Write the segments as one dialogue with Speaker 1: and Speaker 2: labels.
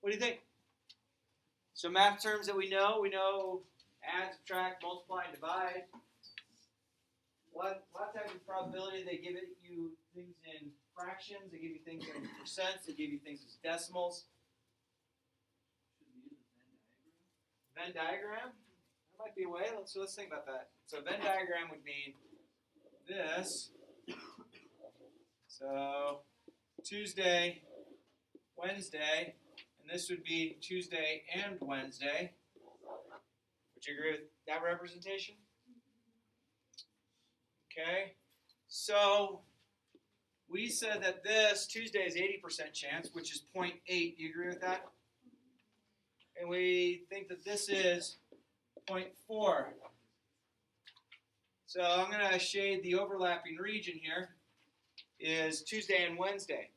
Speaker 1: What do you think? So math terms that we know add, subtract, multiply, and divide. A lot of times with probability, they give you things in fractions, they give you things in percents, they give you things as decimals. Venn diagram? That might be a way. So let's think about that. So Venn diagram would mean this. So Tuesday, Wednesday, and this would be Tuesday and Wednesday. Would you agree with that representation? Okay. So we said that this Tuesday is 80% chance, which is 0.8. Do you agree with that? And we think that this is 0.4. So I'm going to shade the overlapping region here is Tuesday and Wednesday.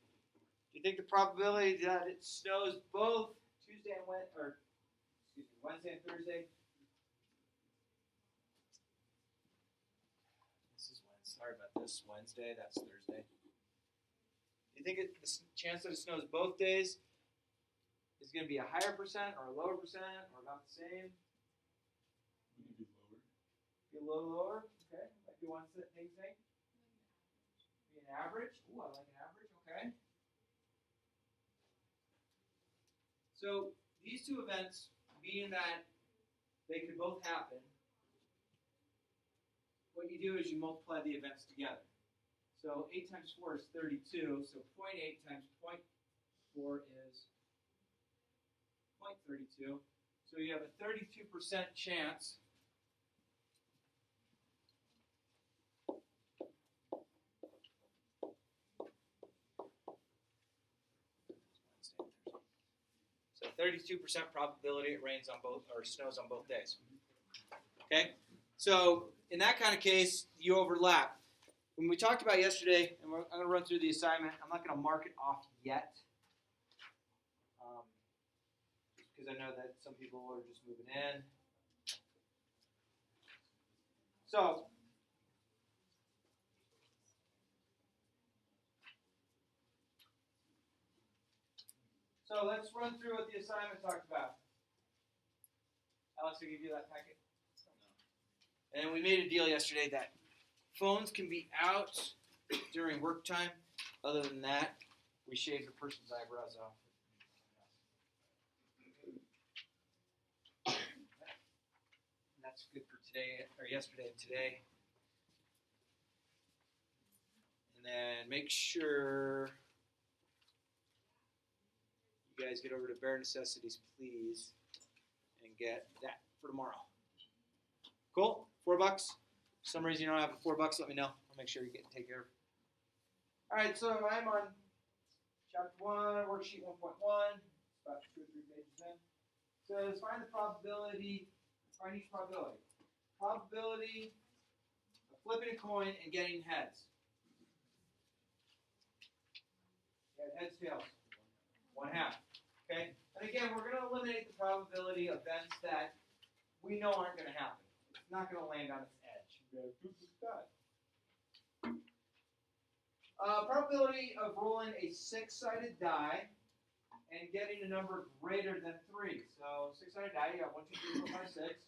Speaker 1: Do you think the probability that it snows both Tuesday and Wednesday and Thursday? This is Wednesday. Sorry about this. Wednesday. That's Thursday. Do you think the chance that it snows both days is going to be a higher percent or a lower percent or about the same?
Speaker 2: Maybe lower.
Speaker 1: Be a little lower. Okay. Might be one thing. Be an average. Ooh, I like an average. Okay. So these two events, being that they could both happen, what you do is you multiply the events together. So 8 times 4 is 32. So 0.8 times 0.4 is 0.32. So you have a 32% chance So 32% probability it rains on both or snows on both days. Okay? So in that kind of case, you overlap. When we talked about yesterday, and I'm going to run through the assignment, I'm not going to mark it off yet. Because I know that some people are just moving in. So let's run through what the assignment talked about. Alex, I give you that packet? No. And we made a deal yesterday that phones can be out during work time. Other than that, we shave the person's eyebrows off. And that's good for today, or yesterday and today. And then make sure you guys get over to Bare Necessities, please, and get that for tomorrow. Cool? $4. For some reason you don't have $4, let me know. I'll make sure you get taken care of. All right, so I'm on chapter 1, worksheet 1.1. About 2 or 3 pages in. So let's find the probability. Find each probability. Probability of flipping a coin and getting heads. Yeah, heads, tails. 1/2. Okay? And again, we're going to eliminate the probability of events that we know aren't going to happen. It's not going to land on its edge. Probability of rolling a 6-sided die and getting a number greater than 3. So 6-sided die, you got 1, 2, 3, 4, 5, 6.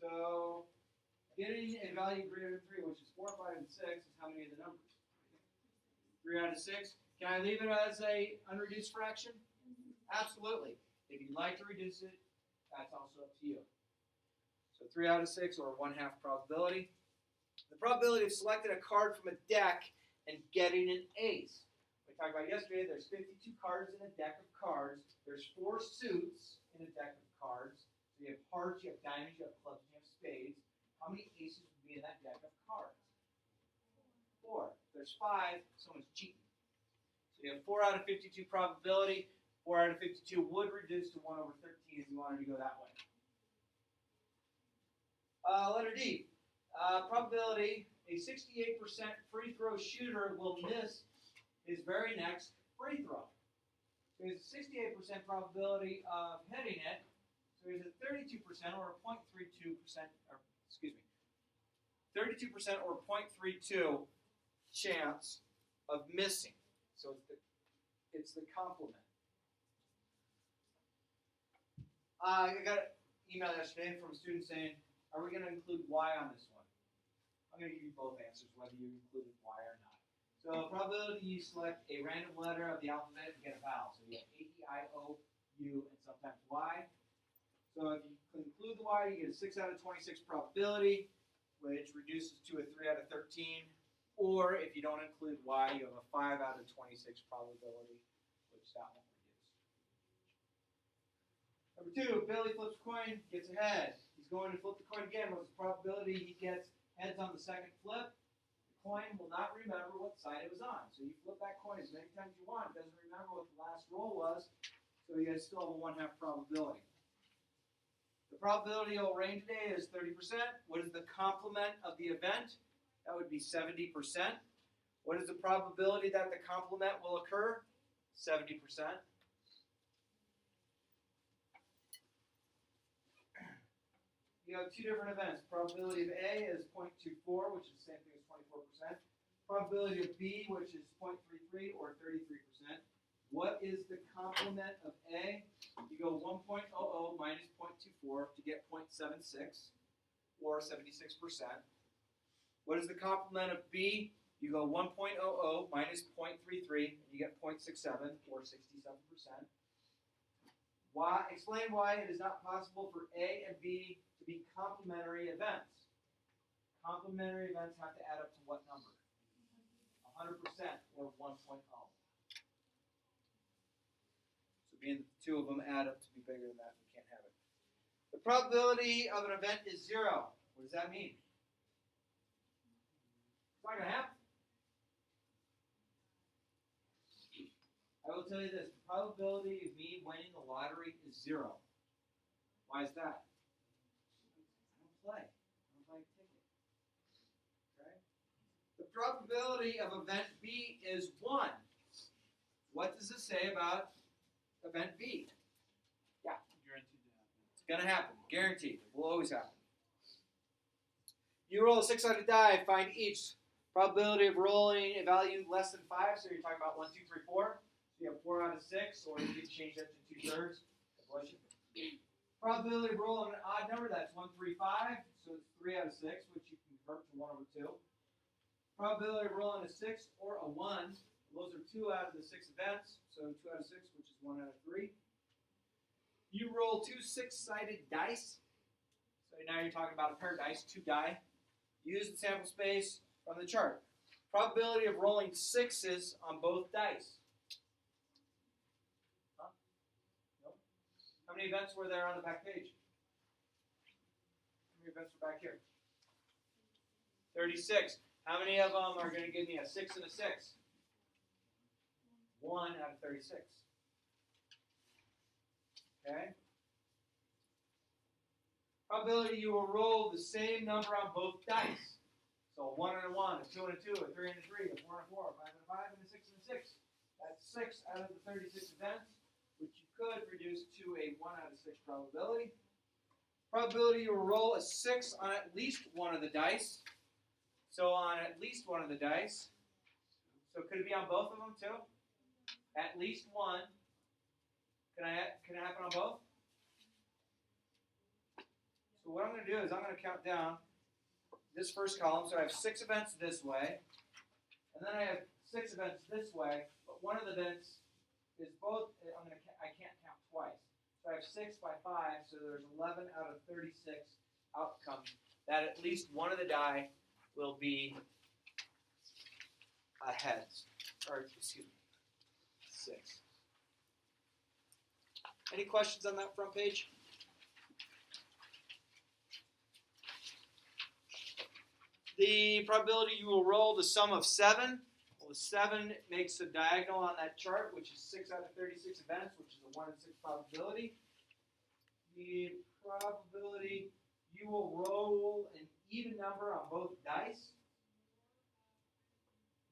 Speaker 1: So getting a value greater than 3, which is 4, 5, and 6, is how many of the numbers? 3 out of 6. Can I leave it as a unreduced fraction? Absolutely. If you'd like to reduce it, that's also up to you. So 3 out of 6, or 1/2 probability. The probability of selecting a card from a deck and getting an ace. We talked about yesterday, there's 52 cards in a deck of cards. There's 4 suits in a deck of cards. So you have hearts, you have diamonds, you have clubs, and you have spades. How many aces would be in that deck of cards? 4. If there's 5, someone's cheating. So you have 4 out of 52 probability. 4 out of 52 would reduce to 1 over 13 if you wanted to go that way. Letter D. Probability, a 68% free throw shooter will miss his very next free throw. So he has a 68% probability of hitting it. So he's at 32% or a 0.32%, or excuse me, 32% or 0.32 chance of missing. So it's the complement. I got an email yesterday from a student saying, are we going to include Y on this one? I'm going to give you both answers, whether you included Y or not. So probability, you select a random letter of the alphabet and get a vowel. So you have A, E, I, O, U, and sometimes Y. So if you include the Y, you get a 6 out of 26 probability, which reduces to a 3 out of 13. Or if you don't include Y, you have a 5 out of 26 probability, which that won't reduce. Number 2, Billy flips a coin, gets a head. He's going to flip the coin again. What's the probability he gets heads on the second flip? The coin will not remember what side it was on. So you flip that coin as many times as you want. It doesn't remember what the last roll was, so you guys still have a 1/2 probability. The probability it'll rain today is 30%. What is the complement of the event? That would be 70%. What is the probability that the complement will occur? 70%. You have two different events. Probability of A is 0.24, which is the same thing as 24%. Probability of B, which is 0.33 or 33%. What is the complement of A? You go 1.00 minus 0.24 to get 0.76 or 76%. What is the complement of B? You go 1.00 minus 0.33 and you get 0.67 or 67%. Why? Explain why it is not possible for A and B to be complementary events. Complementary events have to add up to what number? 100% or 1.0. So being the two of them add up to be bigger than that, we can't have it. The probability of an event is 0. What does that mean? It's not going to happen. I will tell you this, the probability of me winning the lottery is 0. Why is that? I don't play. I don't buy a ticket. Okay? The probability of event B is 1. What does it say about event B? Yeah.
Speaker 2: Guaranteed to happen.
Speaker 1: It's going to happen. Guaranteed. It will always happen. You roll a 6-sided die, find each. Probability of rolling a value less than 5, so you're talking about 1, 2, 3, 4. So you have 4 out of 6, or you can change that to 2/3. Probability of rolling an odd number, that's 1, 3, 5. So it's 3 out of 6, which you can convert to 1/2. Probability of rolling a 6 or a 1. Those are 2 out of the 6 events. So 2 out of 6, which is 1 out of 3. You roll 2 6-sided dice. So now you're talking about a pair of dice, 2 die. Use the sample space from the chart. Probability of rolling 6s on both dice. Huh? Nope. How many events were there on the back page? How many events were back here? 36. How many of them are going to give me a 6 and a 6? 1 out of 36. Okay? Probability you will roll the same number on both dice. So a 1 and a 1, a 2 and a 2, a 3 and a 3, a 4 and a 4, a 5 and a 5, and a 6 and a 6. That's 6 out of the 36 events, which you could reduce to a 1 out of 6 probability. Probability you will roll a 6 on at least one of the dice. So on at least one of the dice. So could it be on both of them too? At least one. Can it happen on both? So what I'm going to do is I'm going to count down this first column. So I have 6 events this way, and then I have 6 events this way. But one of the events is both. I can't count twice. So I have 6 by 5. So there's 11 out of 36 outcomes that at least one of the die will be a heads, or excuse me, 6. Any questions on that front page? The probability you will roll the sum of 7. Well, the 7 makes a diagonal on that chart, which is 6 out of 36 events, which is a 1 in 6 probability. The probability you will roll an even number on both dice.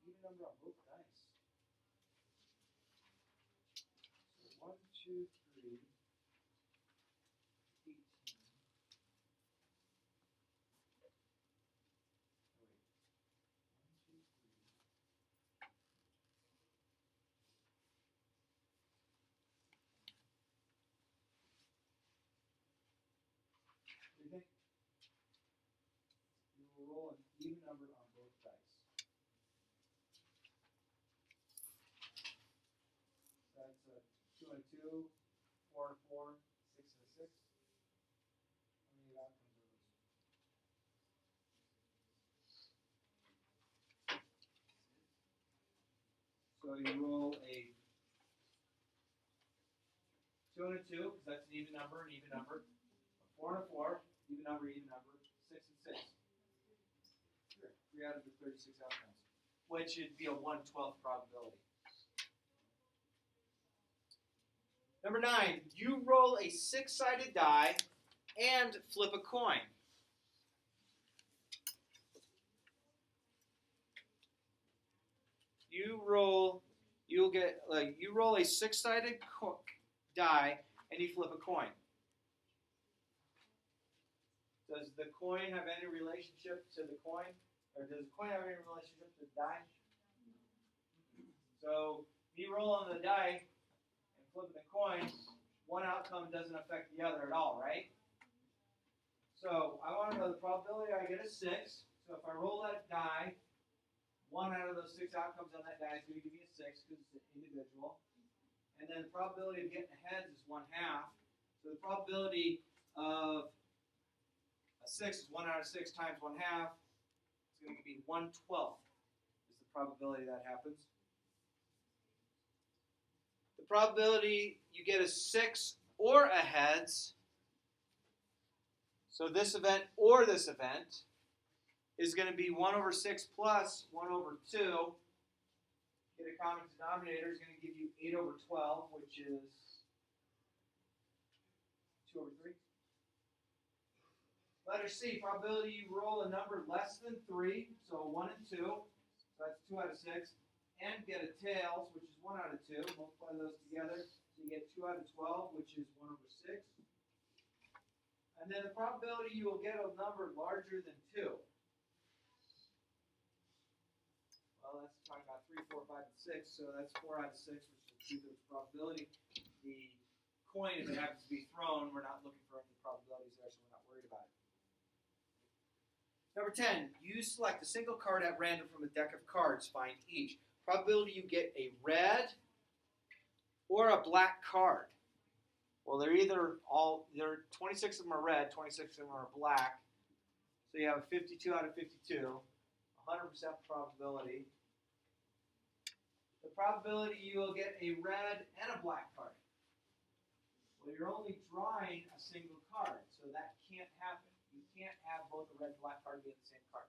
Speaker 1: Even number on both dice. So 1, 2, 3, 18. even number on both dice. That's 2 and a 2, 4 and 4, 6 and a 6. How many outcomes are those? So you roll a 2 and a 2, because that's an even number, A 4 and a 4, even number, 6 and 6. Sure. 3 out of the 36 outcomes, which would be a 1/12 probability. Number 9, you roll a 6-sided die and flip a coin. You roll a 6-sided die and you flip a coin. Does the coin have any relationship to the coin? Or does the coin have any relationship to the die? So, me rolling the die and flipping the coin, one outcome doesn't affect the other at all, right? So, I want to know the probability I get a 6. So, if I roll that die, 1 out of those 6 outcomes on that die is going to give me a 6 because it's an individual. And then the probability of getting a heads is 1/2. So, the probability of a 6 is 1 out of 6 times 1/2. It's going to be 1/12 is the probability that happens. The probability you get a 6 or a heads, so this event or this event, is going to be 1/6 plus 1/2. Get a common denominator is going to give you 8/12, which is 2/3. Letter C, probability you roll a number less than 3, so 1 and 2, so that's 2 out of 6, and get a tails, which is 1 out of 2. Multiply those together, so you get 2 out of 12, which is 1/6. And then the probability you will get a number larger than 2. Well, that's talking about 3, 4, 5, and 6, so that's 4 out of 6, which is a 2/3 probability. The coin, if it happens to be thrown, we're not looking for any probabilities there, so we're not worried about it. Number 10, you select a single card at random from a deck of cards. Find each. Probability you get a red or a black card. Well, they're 26 of them are red, 26 of them are black. So you have a 52 out of 52, 100% probability. The probability you will get a red and a black card. Well, you're only drawing a single card, so that can't happen. You can't have both a red and black card be in the same card.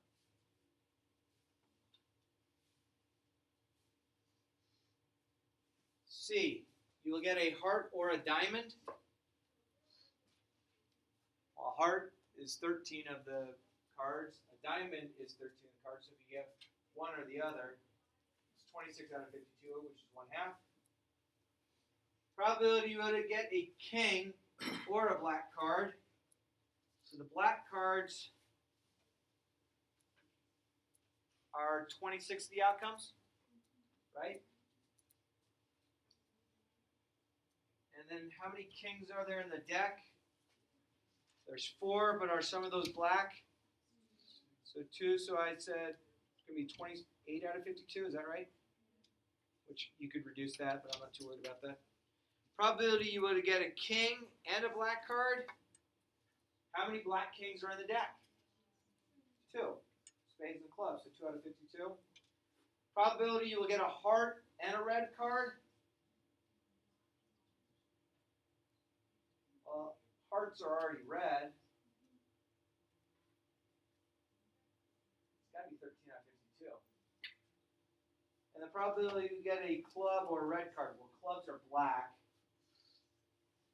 Speaker 1: C, you will get a heart or a diamond. A heart is 13 of the cards. A diamond is 13 of the cards. So if you get one or the other, it's 26 out of 52, which is 1/2. Probability you would get a king or a black card. So the black cards are 26 of the outcomes, right? And then how many kings are there in the deck? There's 4, but are some of those black? So 2, so I said it's going to be 28 out of 52, is that right? Which you could reduce that, but I'm not too worried about that. Probability you would get a king and a black card. How many black kings are in the deck? 2. Spades and clubs, so 2 out of 52. Probability you will get a heart and a red card. Well, hearts are already red. It's got to be 13 out of 52. And the probability you get a club or a red card. Well, clubs are black.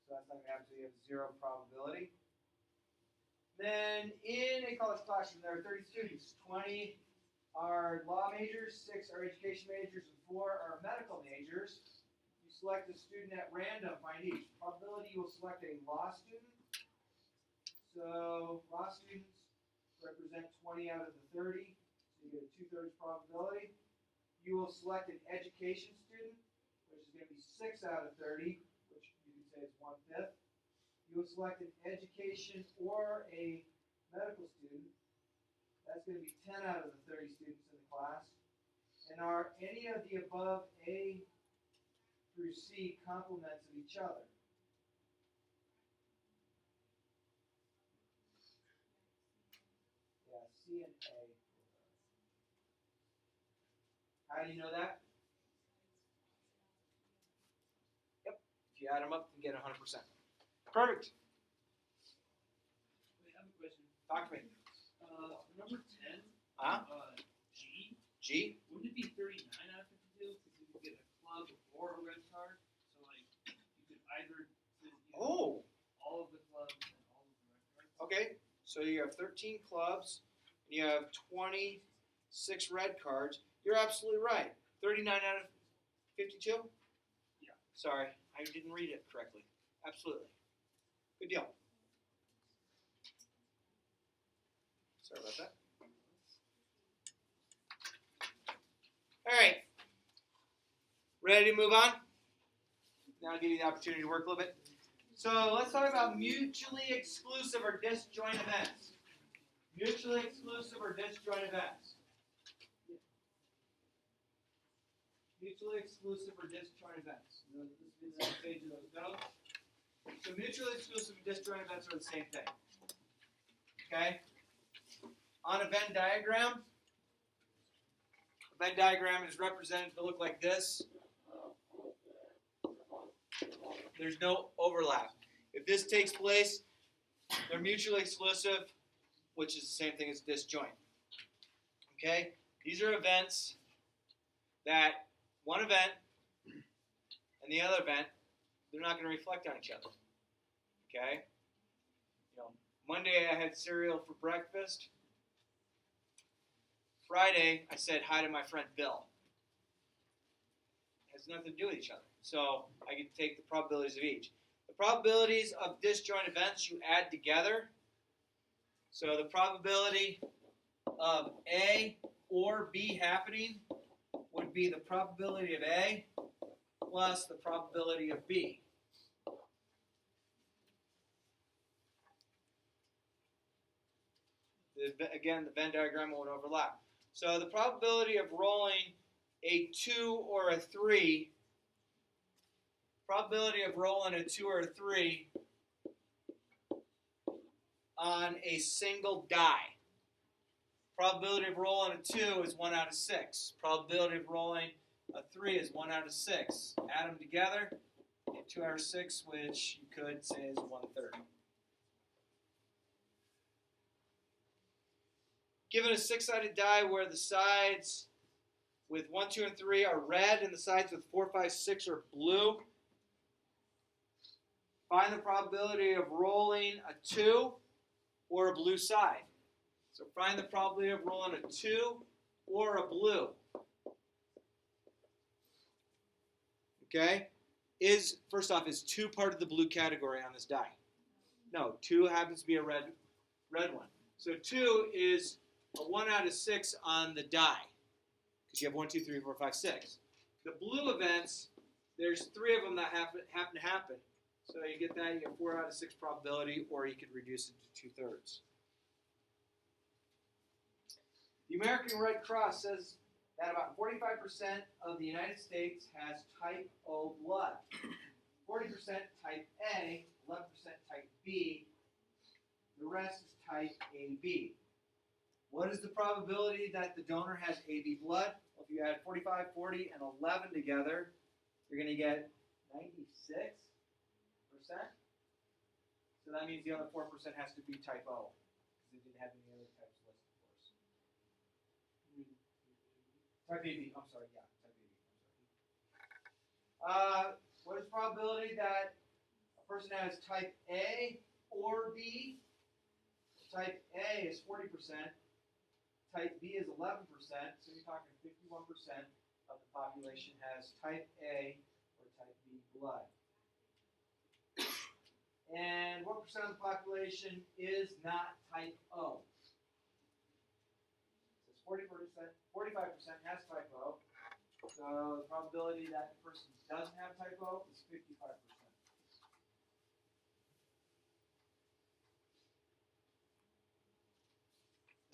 Speaker 1: So that's not going to happen, so you have 0 probability. Then in a college classroom, there are 30 students. 20 are law majors, 6 are education majors, and 4 are medical majors. You select a student at random, find each. Probability you will select a law student. So law students represent 20 out of the 30, so you get a 2/3 probability. You will select an education student, which is going to be 6 out of 30, which you can say is 1/5. You will select an education or a medical student, That's going to be 10 out of the 30 students in the class. And are any of the above A through C complements of each other? Yeah, C and A. How do you know that? Yep. If you add them up, you get 100%. Perfect.
Speaker 3: Wait, I have a question.
Speaker 1: Talk to me.
Speaker 3: Number 10.
Speaker 1: Huh?
Speaker 3: G.
Speaker 1: G?
Speaker 3: Wouldn't it be 39 out of 52? Because you could get a club or a red card. So, like, you could either
Speaker 1: Oh.
Speaker 3: all of the clubs and all of the red cards.
Speaker 1: Okay. So you have 13 clubs. And you have 26 red cards. You're absolutely right. 39 out of 52?
Speaker 3: Yeah.
Speaker 1: Sorry, I didn't read it correctly. Absolutely. Good deal. Sorry about that. All right. Ready to move on? Now I'll give you the opportunity to work a little bit. So let's talk about mutually exclusive or disjoint events. Mutually exclusive or disjoint events. Mutually exclusive or disjoint events. This is the next page of those notes. So mutually exclusive and disjoint events are the same thing. Okay? On a Venn diagram, a Venn diagram is represented to look like this. There's no overlap. If this takes place, they're mutually exclusive, which is the same thing as disjoint. Okay? These are events that one event and the other event, they're not going to reflect on each other. Okay? You know, Monday I had cereal for breakfast. Friday I said hi to my friend Bill. It has nothing to do with each other. So I can take the probabilities of each. The probabilities of disjoint events you add together. So the probability of A or B happening would be the probability of A plus the probability of B. Again, the Venn diagram won't overlap. So the probability of rolling a 2 or a 3, probability of rolling a 2 or a 3 on a single die. Probability of rolling a 2 is 1 out of 6. Probability of rolling a 3 is 1 out of 6. Add them together, get 2 out of 6, which you could say is 1/3. Given a 6-sided die where the sides with 1, 2, and 3 are red and the sides with 4, 5, 6 are blue, find the probability of rolling a 2 or a blue side. So find the probability of rolling a 2 or a blue. Okay? First off, is 2 part of the blue category on this die? No, 2 happens to be a red one. So 2 is a 1 out of 6 on the die. Because you have 1, 2, 3, 4, 5, 6. The blue events, there's 3 of them that happen to happen. So you get that, you get 4 out of 6 probability, or you could reduce it to 2/3. The American Red Cross says that about 45% of the United States has type O blood. 40% type A, 11% type B, the rest is type AB. What is the probability that the donor has AB blood? Well, if you add 45, 40, and 11 together, you're going to get 96%. So that means the other 4% has to be type O, because it didn't have any other types listed for us. Type AB, I'm sorry, yeah, type AB, I'm sorry. What is the probability that a person has type A or B? Type A is 40%, type B is 11%, so you're talking 51% of the population has type A or type B blood. And what percent of the population is not type O? So 45% has type O. So the probability that the person doesn't have type O is 55%.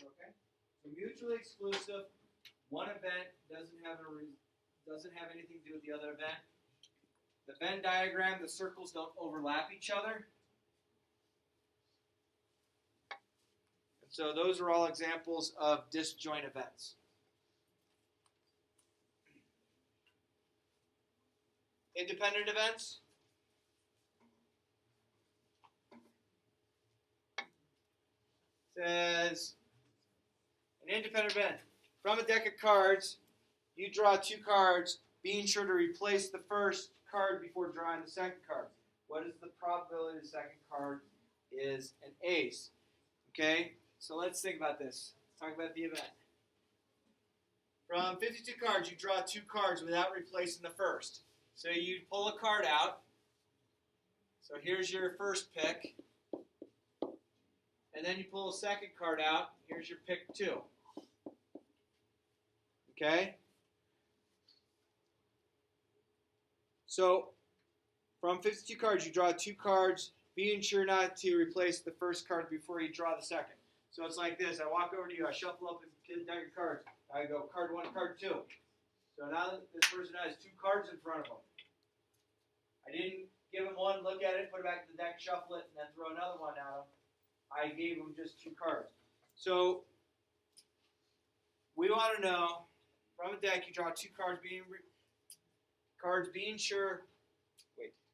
Speaker 1: Okay? So mutually exclusive. One event doesn't have anything to do with the other event. The Venn diagram, the circles don't overlap each other. And so those are all examples of disjoint events. Independent events. Says an independent event. From a deck of cards, you draw 2 cards, being sure to replace the first card before drawing the second card. What is the probability the second card is an ace? Okay, so let's think about this. Let's talk about the event. From 52 cards, you draw 2 cards without replacing the first. So you pull a card out. So here's your first pick. And then you pull a second card out. Here's your pick 2. Okay? So from 52 cards, you draw 2 cards, being sure not to replace the first card before you draw the second. So it's like this. I walk over to you. I shuffle up a deck of cards. I go card 1, card 2. So now this person has 2 cards in front of them. I didn't give him one, look at it, put it back in the deck, shuffle it, and then throw another one at him. I gave him just 2 cards. So we want to know, from a deck, you draw 2 cards,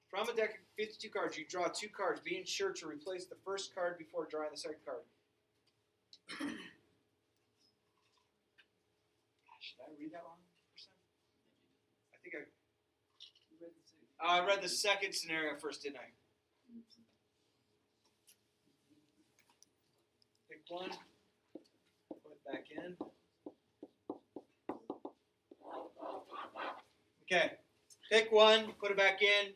Speaker 1: from a deck of 52 cards, you draw 2 cards, being sure to replace the first card before drawing the second card. Should I read that wrong? I think I read the second scenario first, didn't I? Pick one, put it back in. Okay, pick one, put it back in,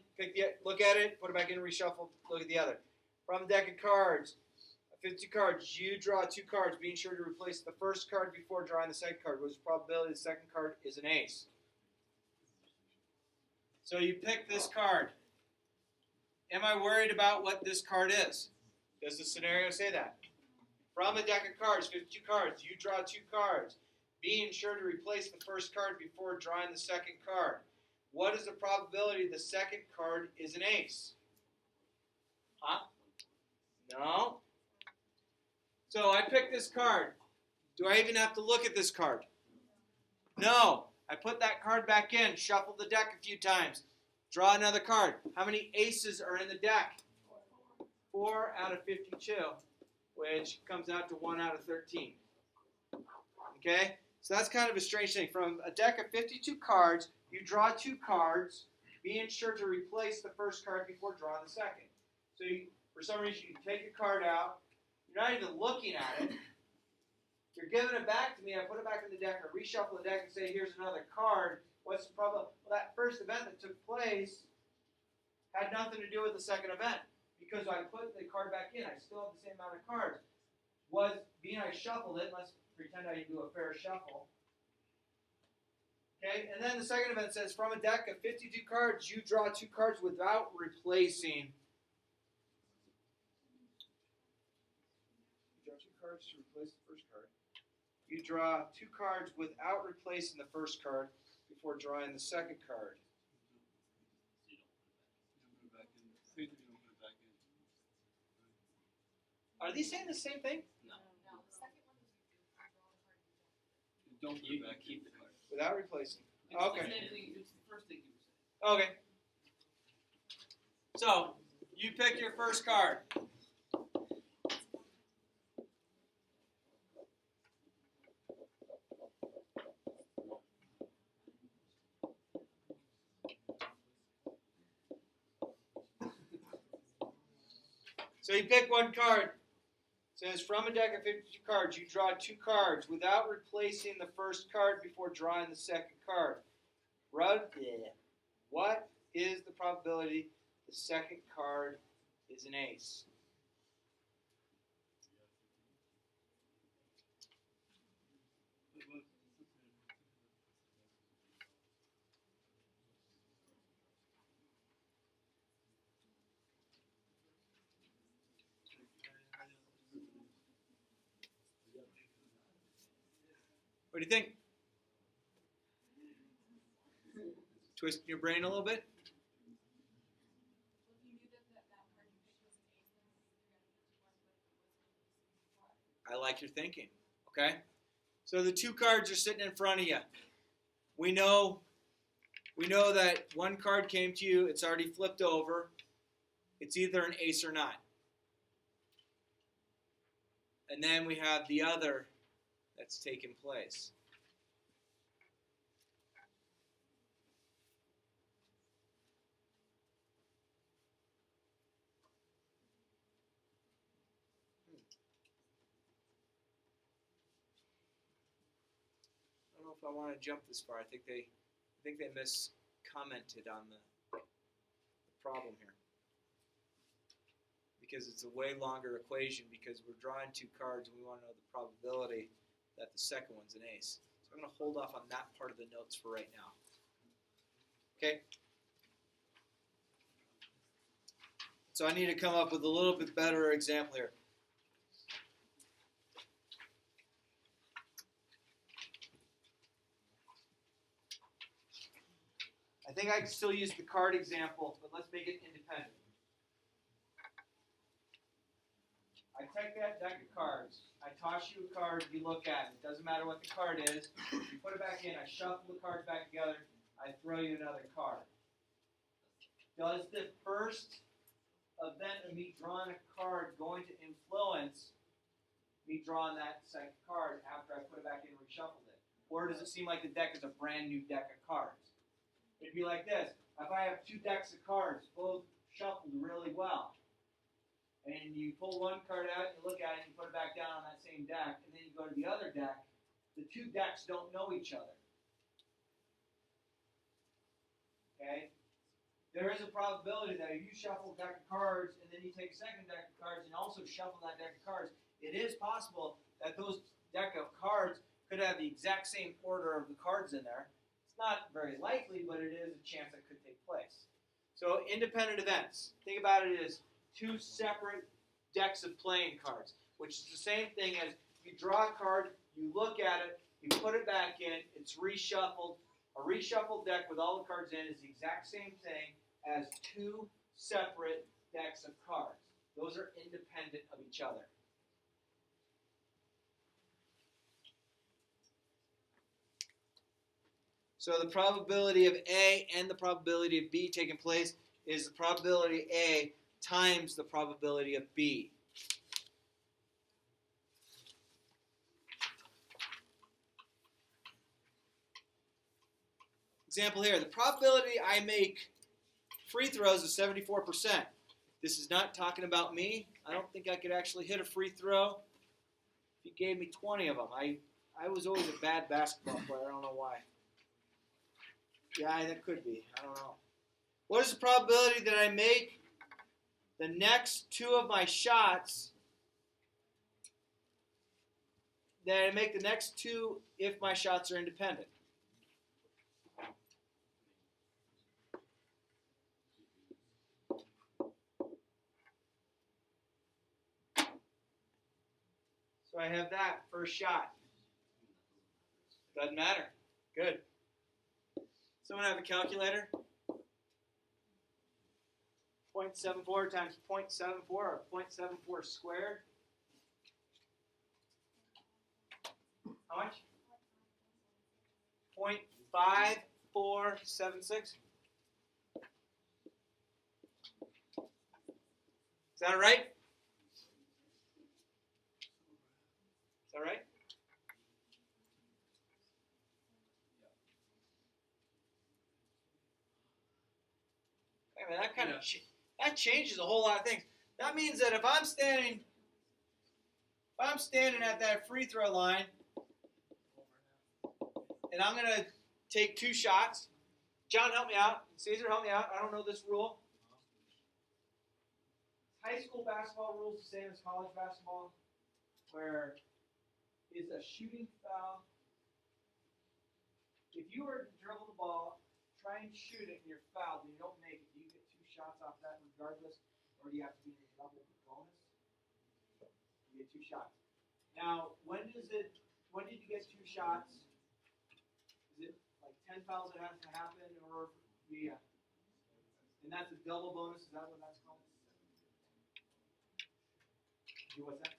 Speaker 1: look at it, put it back in, reshuffle, look at the other. From a deck of cards, 52 cards, you draw 2 cards, being sure to replace the first card before drawing the second card. What is the probability the second card is an ace? So you pick this card. Am I worried about what this card is? Does the scenario say that? From a deck of cards, 52 cards, you draw 2 cards, being sure to replace the first card before drawing the second card. What is the probability the second card is an ace? Huh? No. So I pick this card. Do I even have to look at this card? No. I put that card back in, shuffle the deck a few times, draw another card. How many aces are in the deck? 4 out of 52, which comes out to 1 out of 13. Okay? So that's kind of a strange thing. From a deck of 52 cards, you draw 2 cards, being sure to replace the first card before drawing the second. So for some reason, you take a card out, you're not even looking at it. You're giving it back to me. I put it back in the deck. I reshuffle the deck and say, here's another card. What's the problem? Well, that first event that took place had nothing to do with the second event because I put the card back in. I still have the same amount of cards. Being I shuffled it, let's pretend I do a fair shuffle. Okay, and then the second event says, from a deck of 52 cards, you draw 2 cards without replacing. You draw 2 cards to replace the first card. You draw 2 cards without replacing the first card before drawing the second card. Are these saying the same thing?
Speaker 3: No.
Speaker 4: No, the second one is you draw the card you don't.
Speaker 2: Don't put it back
Speaker 3: keep
Speaker 2: in.
Speaker 3: the card.
Speaker 1: Without replacing.
Speaker 3: It's
Speaker 1: Okay.
Speaker 3: It's the first thing you were saying.
Speaker 1: Okay. So, you pick your first card. So you pick one card. It says, from a deck of 52 cards, you draw 2 cards without replacing the first card before drawing the second card. What is the probability the second card is an ace? What do you think? Twisting your brain a little bit?
Speaker 4: Well, if you knew that card you picked was an ace, then it would be 351, but if it wasn't, it would be 65.
Speaker 1: I like your thinking. Okay? So the two cards are sitting in front of you. We know that one card came to you, it's already flipped over. It's either an ace or not. And then we have the other that's taken place. I don't know if I want to jump this far. I think they miscommented on the problem here. Because it's a way longer equation because we're drawing two cards and we want to know the probability that the second one's an ace. So I'm going to hold off on that part of the notes for right now. Okay? So I need to come up with a little bit better example here. I think I can still use the card example, but let's make it independent. I take that deck of cards. I toss you a card. You look at it. It doesn't matter what the card is. You put it back in. I shuffle the cards back together. I throw you another card. Does the first event of me drawing a card going to influence me drawing that second card after I put it back in and reshuffled it? Or does it seem like the deck is a brand new deck of cards? It'd be like this. If I have two decks of cards, both shuffled really well, and you pull one card out, you look at it, you put it back down on that same deck, and then you go to the other deck, the two decks don't know each other. Okay? There is a probability that if you shuffle a deck of cards, and then you take a second deck of cards, and also shuffle that deck of cards, it is possible that those deck of cards could have the exact same order of the cards in there. It's not very likely, but it is a chance that could take place. So independent events. Think about it as two separate decks of playing cards, which is the same thing as you draw a card, you look at it, you put it back in, it's reshuffled. A reshuffled deck with all the cards in is the exact same thing as two separate decks of cards. Those are independent of each other. So the probability of A and the probability of B taking place is the probability A times the probability of B. Example here, the probability I make free throws is 74%. This is not talking about me. I don't think I could actually hit a free throw if you gave me 20 of them. I was always a bad basketball player. I don't know why. Yeah, that could be. I don't know. What is the probability that I make the next two of my shots, that I make the next two if my shots are independent? So I have that first shot. Doesn't matter. Good. Someone have a calculator? 0.74 times 0.74 or 0.74 squared. How much? 0.5476. Is that right? Is that right? I mean, that kind of that changes a whole lot of things. That means that if I'm standing at that free throw line, and I'm gonna take two shots. John, help me out. Caesar, help me out. I don't know this rule. High school basketball rules the same as college basketball, where is a shooting foul. If you were to dribble the ball, try and shoot it, and you're fouled, and you don't make it, do you get two shots off that regardless, or do you have to be in a double bonus? You get two shots. Now, when did you get two shots 10 fouls that has to happen in order for the, and that's a double bonus. Is that what that's called? What's that?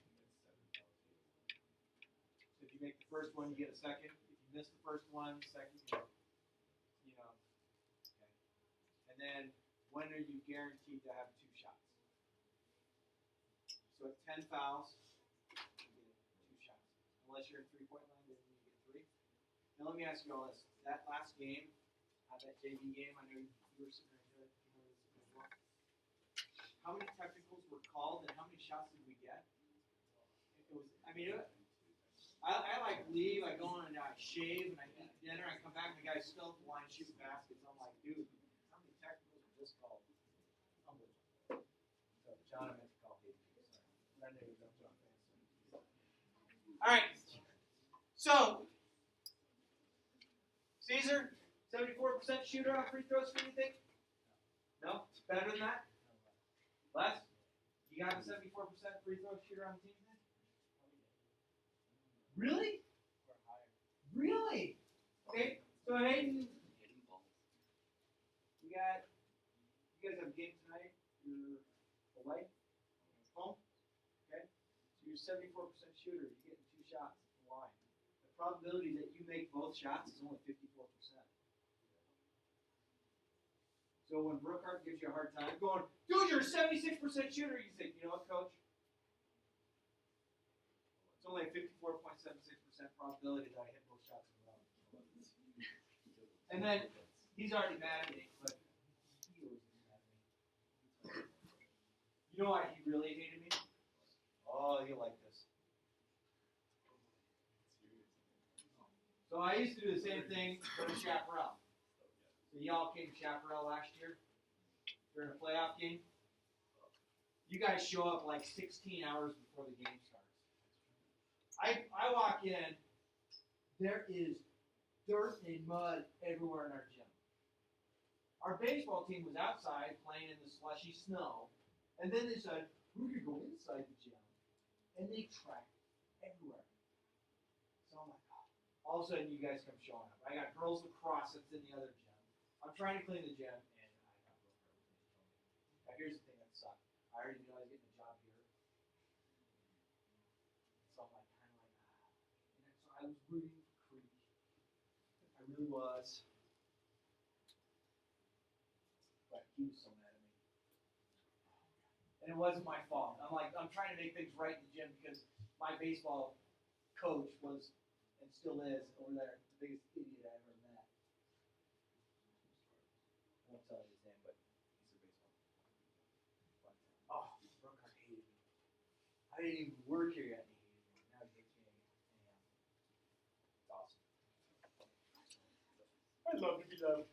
Speaker 1: So if you make the first one, you get a second. If you miss the first one, second, you know. Okay. And then when are you guaranteed to have 2 shots? So at 10 fouls, you get 2 shots. Unless you're in 3-point line, then you get 3. Now let me ask you all this. That last game, that JV game, I know you were sitting right there. You know this as well. How many technicals were called and how many shots did we get? It was, I mean, I like leave, I go in and I shave and I eat dinner, I come back and the guy's still at the line shooting baskets. I'm like, dude, how many technicals were just called? Unbelievable. So John, I meant to call David. Sorry. I knew it was John. All right. So, Caesar, 74% shooter on free throws, what do you think? No? It's better than that? Less? You got a 74% free throw shooter on the team? Really? Really? Okay, so Hayden, you guys have a game tonight. You're away, home. Okay, so you're 74% shooter. You're getting 2 shots in the line. The probability that you make both shots is only 54%. So when Brookhart gives you a hard time, going, dude, you're a 76% shooter, you say, you know what, coach? It's only a 54.76% probability that I hit both shots in a row. And then he's already mad at me, but he always is mad at me. You know why he really hated me? Oh, you like this. So I used to do the same thing for the chaparral. So y'all came to chaparral last year during a playoff game. You guys show up like 16 hours before the game starts. I walk in, there is dirt and mud everywhere in our gym. Our baseball team was outside playing in the slushy snow, and then they said, we're going to go inside the gym. And they tracked everywhere. So I'm like, oh. All of a sudden you guys come showing up. I got girls lacrosse that's in the other gym. I'm trying to clean the gym, and I got broke. Now here's the thing that sucked. I already knew I was getting a job here. So I'm like, I was rooting for Creek. I really was. But he was so mad at me. And it wasn't my fault. I'm trying to make things right in the gym because my baseball coach was, and still is, over there, the biggest idiot I ever met. I won't tell you his name, but he's a baseball. But, Brookhart hated me. I didn't even work here yet. Now he hates me anyhow. I'd love to be loved.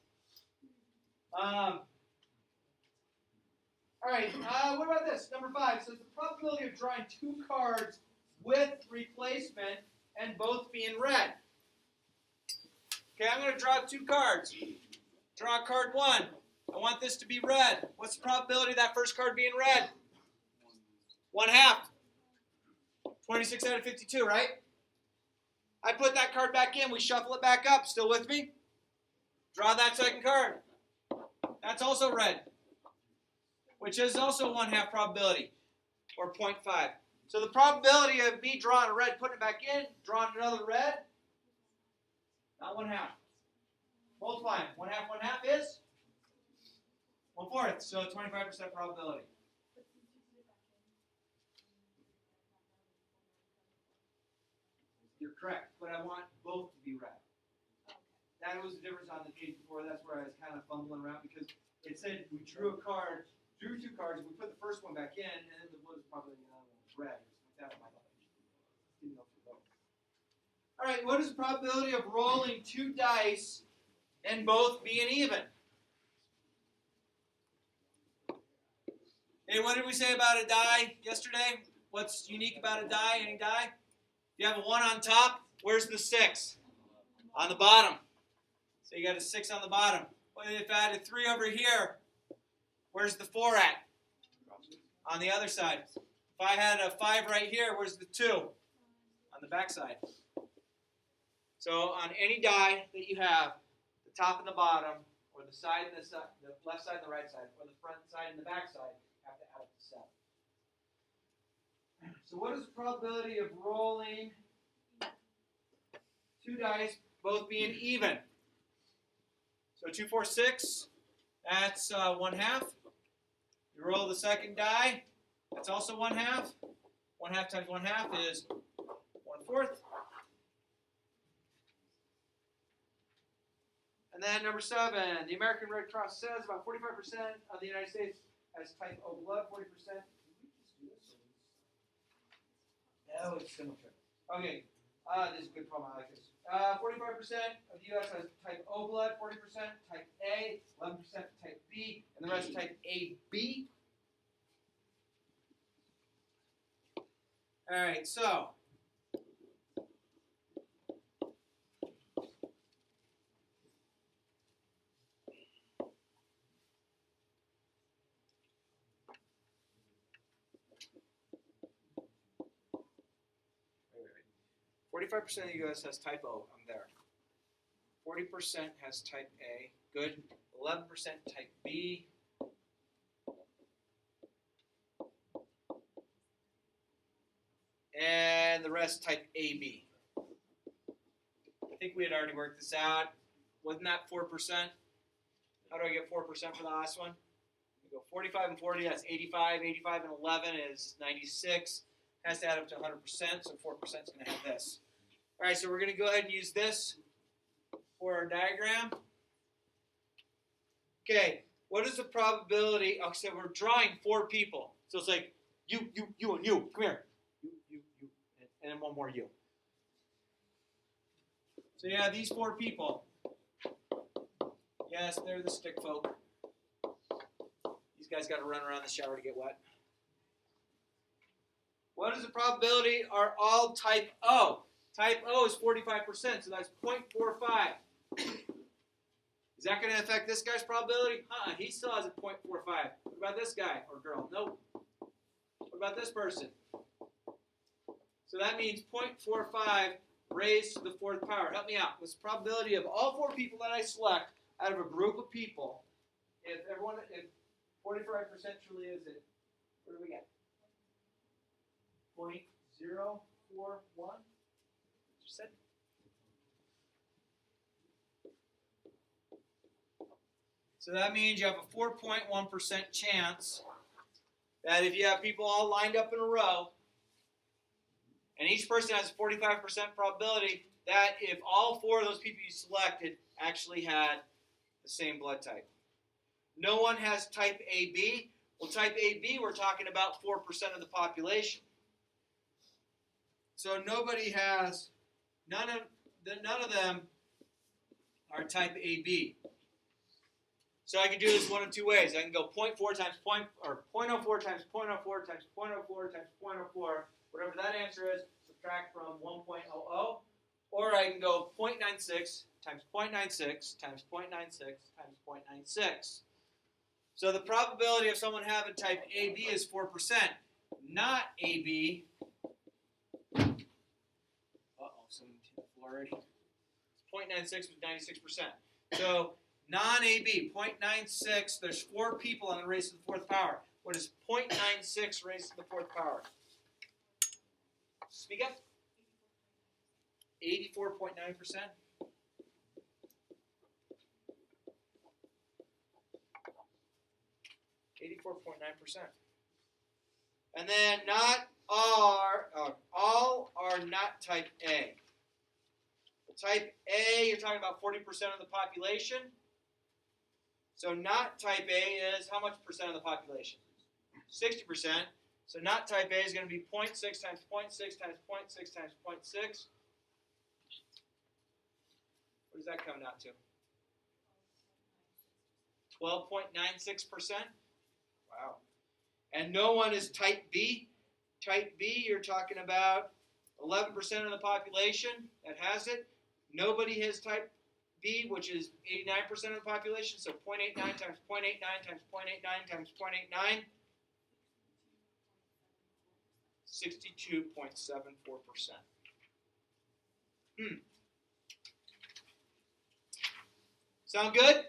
Speaker 1: All right, what about this? Number 5 says the probability of drawing 2 cards with replacement and both being red. Okay, I'm going to draw 2 cards. Draw card 1. I want this to be red. What's the probability of that first card being red? 1/2. 26 out of 52, right? I put that card back in. We shuffle it back up. Still with me? Draw that second card. That's also red, which is also 1/2 probability, or 0.5. So the probability of me drawing a red, putting it back in, drawing another red, not 1/2. Multiplying. 1/2 is 1/4. So 25% probability. You're correct, but I want both to be red. That was the difference on the page before. That's where I was kind of fumbling around because it said we drew 2 cards, we put the first one back in, and then the blue is probably the other one was red. That's my didn't know for both. All right, what is the probability of rolling 2 dice and both being even? Hey, what did we say about a die yesterday? What's unique about a die? Any die? If you have a 1 on top, where's the 6? On the bottom. So you got a 6 on the bottom. Well, if I had a 3 over here, where's the 4 at? On the other side. If I had a 5 right here, where's the 2? On the back side. So on any die that you have, the top and the bottom, or the side and the left side and the right side, or the front side and the back side have to add up to 7. So what is the probability of rolling 2 dice, both being even? So 2, 4, 6, that's 1/2. You roll the second die, that's also 1/2. 1/2 times 1/2 is 1/4. And then number 7, the American Red Cross says about 45% of the United States has type O blood. 40%. No, it's similar. Okay, this is a good problem. I like this. 45% of the U.S. has type O blood. 40% type A. 11% type B, and the rest type AB. All right, so. Wait. 45% of the U.S. has type O. I'm there. 40% has type A. Good. 11% type B. And the rest type AB. I think we had already worked this out. Wasn't that 4%? How do I get 4% for the last one? We go 45 and 40, that's 85. 85 and 11 is 96. Has to add up to 100%, so 4% is going to have this. All right, so we're going to go ahead and use this for our diagram. Okay, what is the probability? Oh, so we're drawing 4 people. So it's like you, and you. Come here. You, and then one more you. So yeah, these 4 people. Yes, they're the stick folk. These guys got to run around the shower to get wet. What is the probability are all type O? Type O is 45%, so that's 0.45. Is that going to affect this guy's probability? He still has a 0.45. What about this guy or girl? Nope. What about this person? So that means 0.45 raised to the 4th power. Help me out. What's the probability of all 4 people that I select out of a group of people, if 45% truly is it, what do we get? 0.041? Just said. So that means you have a 4.1% chance that if you have people all lined up in a row, and each person has a 45% probability that if all 4 of those people you selected actually had the same blood type. No one has type AB. Well, type AB, we're talking about 4% of the population. So nobody has, none of them are type AB. So I can do this one of 2 ways. I can go 0.4 times 0.04 times 0.04 times 0.04 times 0.04, whatever that answer is, subtract from 1.00. Or I can go 0.96 times 0.96 times 0.96 times 0.96. So the probability of someone having type AB is 4%. Not AB. Someone hit the floor already. 0.96 was 96%. So non-AB, 0.96, there's 4 people on the raised to the 4th power. What is 0.96 raised to the 4th power? Speak up. 84.9%. 84.9%. And then all are not type A. Type A, you're talking about 40% of the population. So not type A is how much percent of the population? 60%. So not type A is going to be 0.6 times 0.6 times 0.6 times 0.6. What does that come out to? 12.96%. Wow. And no one is type B. Type B, you're talking about 11% of the population that has it. Nobody has type B, which is 89% of the population. So 0.89 times 0.89 times 0.89 times 0.89. 62.74%. Sound good?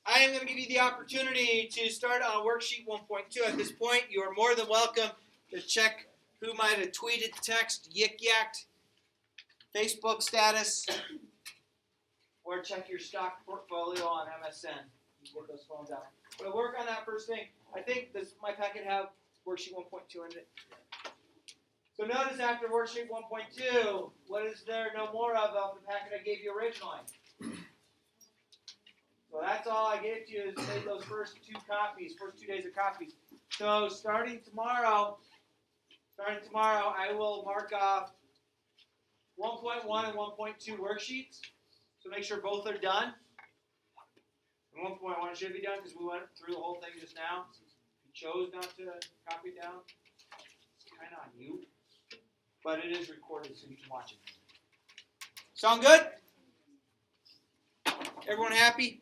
Speaker 1: I am going to give you the opportunity to start on worksheet 1.2. At this point, you are more than welcome to check who might have tweeted, text, yik-yacked, Facebook status, or check your stock portfolio on MSN. You get those phones out. But work on that first thing. I think my packet have worksheet 1.2 in it. So notice after worksheet 1.2, what is there no more of the packet I gave you originally? So that's all I gave to you is make those first 2 days of copies. So starting tomorrow, I will mark off 1.1 and 1.2 worksheets. So make sure both are done. And 1.1 should be done because we went through the whole thing just now. If you chose not to copy it down, it's kind of on you. But it is recorded so you can watch it. Sound good? Everyone happy?